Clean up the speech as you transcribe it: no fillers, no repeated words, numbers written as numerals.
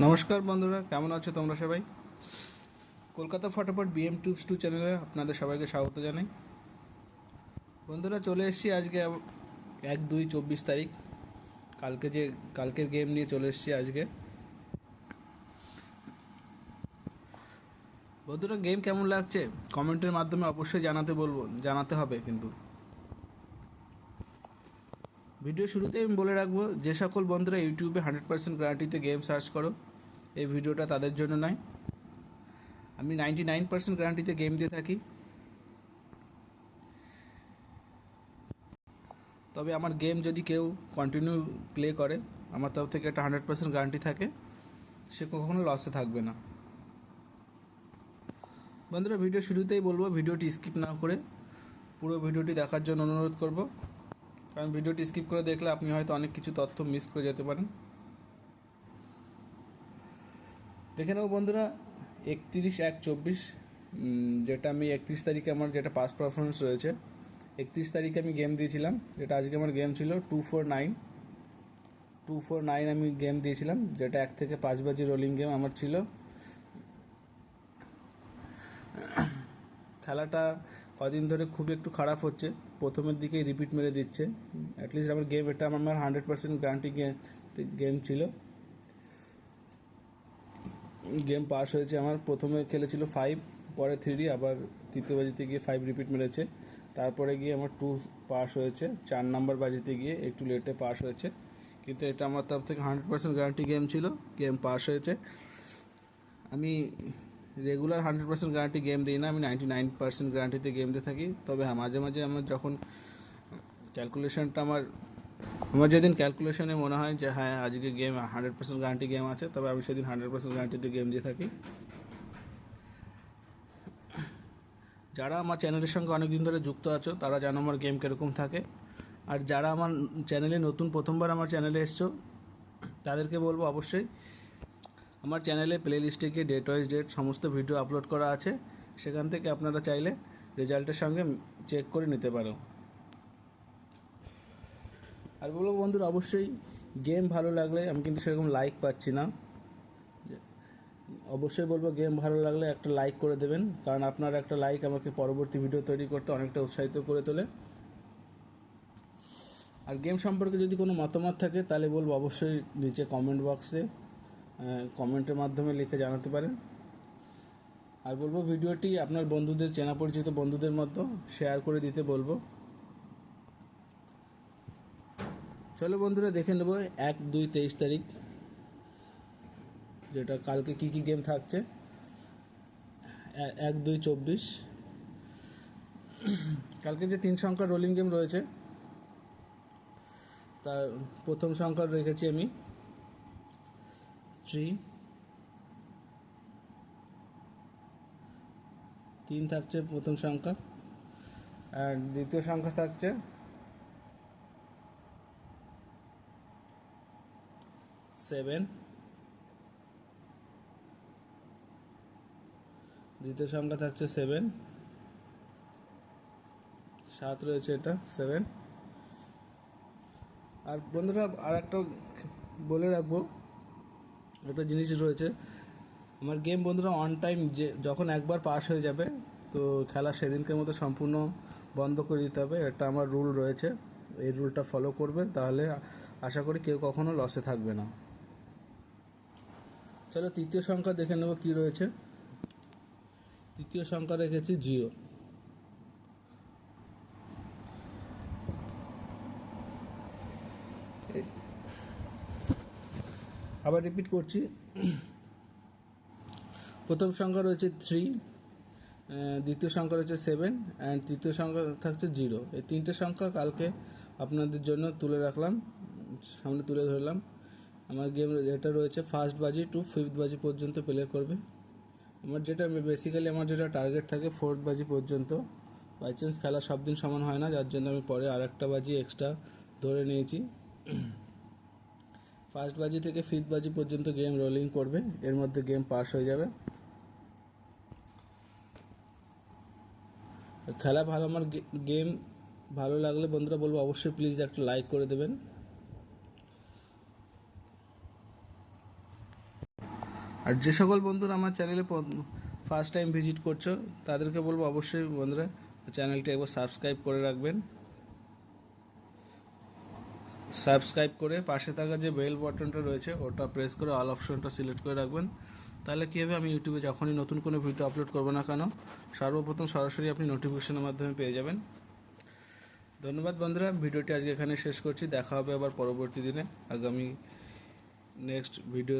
নমস্কার বন্ধুরা, কেমন আছো তোমরা সবাই? কলকাতা ফটাফট বিএম টিপস 2 চ্যানেলে আপনাদের সবাইকে স্বাগত জানাই। বন্ধুরা, চলে এসেছি আজকে 1-2-24 তারিখ। কালকের গেম নিয়ে চলে এসেছি আজকে। বন্ধুরা, গেম কেমন লাগছে কমেন্টের মাধ্যমে অবশ্যই জানাতে হবে। কিন্তু ভিডিও শুরুতেই আমি বলে রাখবো, যে সকল বন্ধুরা ইউটিউবে 100% গ্যারান্টিতে গেম সার্চ করো, এই ভিডিওটা তাদের জন্য নয়। আমি 99% গ্যারান্টিতে গেম দিয়ে থাকি। তবে আমার গেম যদি কেউ কন্টিনিউ প্লে করে, আমার তরফ থেকে একটা 100% গ্যারান্টি থাকে, সে কখনো লসে থাকবে না। বন্ধুরা, ভিডিও শুরুতেই বলবো, ভিডিওটি স্কিপ না করে পুরো ভিডিওটি দেখার জন্য অনুরোধ করব। কারণ ভিডিওটি স্কিপ করে দেখলে আপনি হয়তো অনেক কিছু তথ্য মিস করে যেতে পারেন। দেখে নেব বন্ধুরা, 31/1/24, যেটা আমি 31 তারিখে আমার যেটা পাস পারফরমেন্স রয়েছে। 31 তারিখে আমি গেম দিয়েছিলাম, যেটা আজকে আমার গেম ছিল 249 আমি গেম দিয়েছিলাম, যেটা 1 থেকে 5 বাজি রোলিং গেম আমার ছিল। খেলাটা কদিন ধরে খুব একটু খারাপ হচ্ছে, প্রথমের দিকেই রিপিট মেরে দিচ্ছে। অ্যাটলিস্ট আমার গেম, এটা আমার 100% গ্যারান্টি গেম ছিল। গেম পাস হয়েছে আমার। প্রথমে খেলেছিল 5, পরে 3, আবার তৃতীয় বাজিতে গিয়ে 5 রিপিট মেরেছে। তারপরে গিয়ে আমার 2 পাস হয়েছে, 4 নাম্বার বাজিতে গিয়ে একটু লেটে পাস হয়েছে। কিন্তু এটা আমার তরফ থেকে 100% গ্যারান্টি গেম ছিল, গেম পাস হয়েছে। আমি রেগুলার 100% গ্যারান্টি গেম দিই না, আমি 99% গ্যারান্টিতে গেম দিয়ে থাকি। তবে হ্যাঁ, মাঝে মাঝে আমার যখন ক্যালকুলেশনটা আমার যেদিন ক্যালকুলেশনে মনে হয় যে হ্যাঁ আজকে গেম 100% গ্যারান্টি গেম আছে, তবে আমি সেদিন 100% গ্যারান্টিতে গেম দিয়ে থাকি। যারা আমার চ্যানেলের সঙ্গে অনেক দিন ধরে যুক্ত আছো, তারা জানো আমার গেম কীরকম থাকে। আর যারা আমার চ্যানেলে নতুন, প্রথমবার আমার চ্যানেলে এসছো, তাদেরকে বলবো অবশ্যই আমার চ্যানেলে প্লে লিস্টে গিয়ে ডেট ওয়াইজ ডেট সমস্ত ভিডিও আপলোড করা আছে, সেখান থেকে আপনারা চাইলে রেজাল্টের সঙ্গে চেক করে নিতে পারো। আর বলবো বন্ধুরা, অবশ্যই গেম ভালো লাগলে, আমি কিন্তু সেরকম লাইক পাচ্ছি না, অবশ্যই বলবো গেম ভালো লাগলে একটা লাইক করে দেবেন, কারণ আপনার একটা লাইক আমাকে পরবর্তী ভিডিও তৈরি করতে অনেকটা উৎসাহিত করে তোলে। আর গেম সম্পর্কে যদি কোনো মতামত থাকে, তাহলে বলবো অবশ্যই নিচে কমেন্ট বক্সে কমেন্টের মাধ্যমে লিখে জানাতে পারেন। আর বলবো ভিডিওটি আপনার বন্ধুদের, চেনা পরিচিত বন্ধুদের মধ্যে শেয়ার করে দিতে বলবো। চলো বন্ধুরা, দেখে নেবো 1-2-23 তারিখ, যেটা কালকে কি কি গেম থাকছে। 1-2-24, কালকে যে 3 সংখ্যার রোলিং গেম রয়েছে, তার প্রথম সংখ্যা রেখেছি আমি 3, 3 থাকছে প্রথম সংখ্যা। আর দ্বিতীয় সংখ্যা থাকছে 7, দ্বিতীয় সংখ্যা থাকছে 7, 7 রয়েছে, এটা 7। আর বন্ধুরা, আর একটা বলে রাখবো, একটা জিনিস রয়েছে, আমার গেম বন্ধুরা অন টাইম, যে যখন একবার পাস হয়ে যাবে, তো খেলা সেদিনকের মতো সম্পূর্ণ বন্ধ করে দিতে হবে, এটা আমার রুল রয়েছে। এই রুলটা ফলো করবেন, তাহলে আশা করি কেউ কখনো লসে থাকবে না। চলো তৃতীয় সংখ্যা দেখে নেব কি রয়েছে। তৃতীয় সংখ্যা রেখেছি 0। আবার রিপিট করছি, প্রথম সংখ্যা রয়েছে 3, দ্বিতীয় সংখ্যা রয়েছে 7, অ্যান্ড তৃতীয় সংখ্যা থাকছে 0। এই 3টে সংখ্যা কালকে আপনাদের জন্য তুলে রাখলাম, সামনে তুলে ধরলাম। আমার গেম এটা রয়েছে ফার্স্ট বাজি টু 5th বাজি পর্যন্ত প্লে করবে। আমার যেটা বেসিক্যালি আমার যেটা টার্গেট থাকে 4th বাজি পর্যন্ত। বাই চান্স খেলা সব দিন সমান হয় না, যার জন্য আমি পরে আর একটা বাজি এক্সট্রা ধরে নিয়েছি। ফার্স্ট বাজি থেকে 5th বাজি পর্যন্ত গেম রোলিং করবে, এর মধ্যে গেম পাস হয়ে যাবে। খেলা ভালো, আমার গেম ভালো লাগলে বন্ধুরা বলবো অবশ্যই প্লিজ একটা লাইক করে দেবেন। আর যে সকল বন্ধুরা আমার চ্যানেলে ফার্স্ট টাইম ভিজিট করছো তাদেরকে বলবো অবশ্যই বন্ধুরা চ্যানেলটি একবার সাবস্ক্রাইব করে রাখবেন। সাবস্ক্রাইব করে পাশে থাকা যে বেল বাটনটা রয়েছে ওটা প্রেস করে অল অপশনটা সিলেক্ট করে রাখবেন। তাহলে কী হবে, আমি ইউটিউবে যখনই নতুন কোনো ভিডিও আপলোড করবো না কেন সর্বপ্রথম সরাসরি আপনি নোটিফিকেশনের মাধ্যমে পেয়ে যাবেন। ধন্যবাদ বন্ধুরা, ভিডিওটি আজকে এখানে শেষ করছি। দেখা হবে আবার পরবর্তী দিনে আগামী নেক্সট ভিডিও